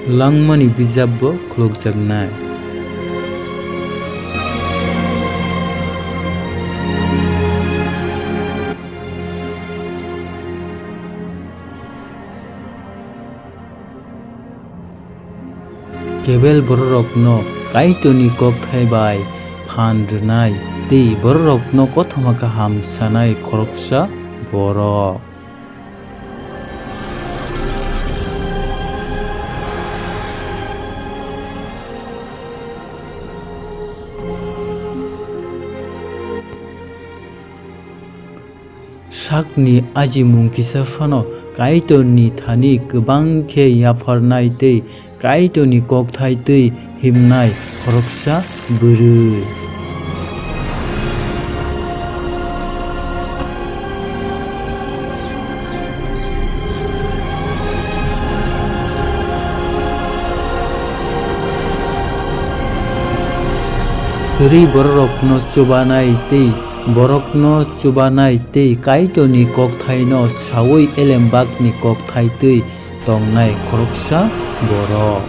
Langmani bijabbo khulokjaknai. Kebel borokno kaitoni kokthai bai phan rwnai tei borokno kothoma kaham sanai khoroksa borok. Sakni ajimung kisa phano kaitoni thani kwbang khe yafarnai tei kaitoni kokthai tei himnai khoroksa bwrui. Kwrwi borokno chubanai tei borokno chubanai tei kaitoni kokthai no sawui elembakni kokthai tei tongnai khoroksa borok.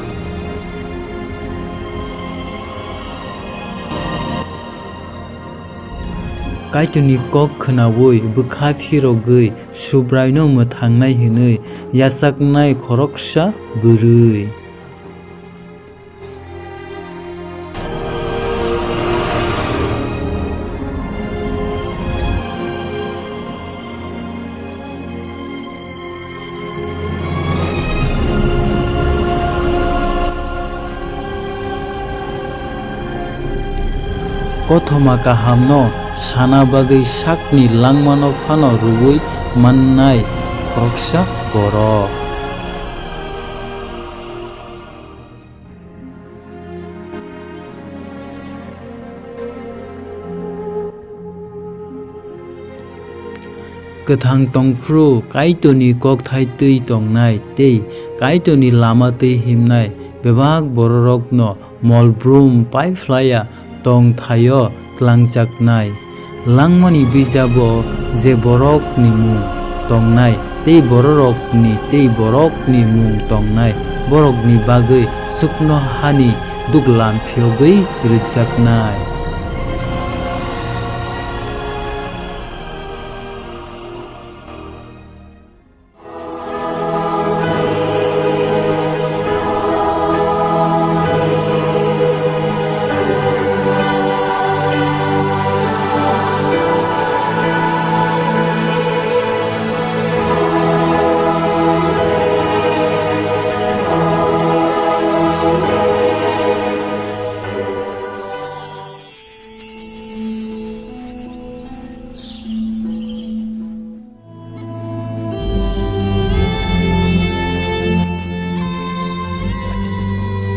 Kaitoni kok khwnawui bwkha phirogwi subrai no mwthangnai hwnwi yachaknai khoroksa bwrui. Kothoma kaham no sana bagwi sakni langmano phano rwui mannai khoroksa borok. Kwthang tongphru kaitoni kokthai tei tongnai tei kaitoni lama tei himnai bebak borokno molbrum paiphlaiya tongthaio twlangjaknai. Langmani bijabo je borokni mung tongnai tei borokni mung tongnai borokni bagwi sukno hani duglam phiyogwi rwjaknai.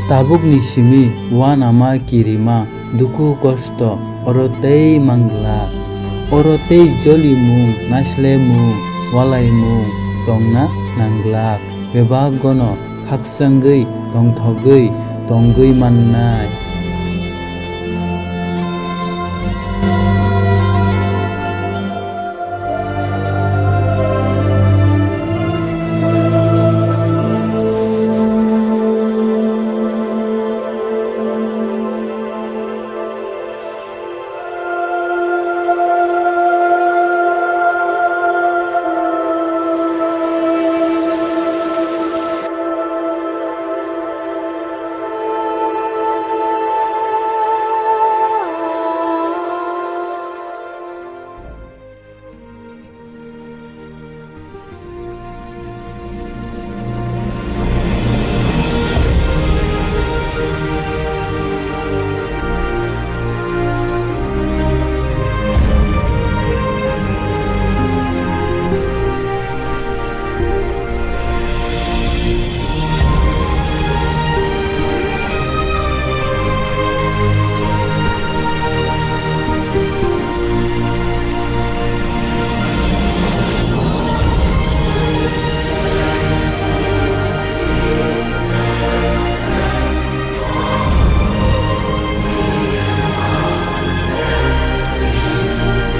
Tabukni simi wanama kirima duku kosto oro tei manglak oro tei joli mung nasle mung walai mung tongna nanglak bebak gono khakchangwi tongthogwi tongwi mannai.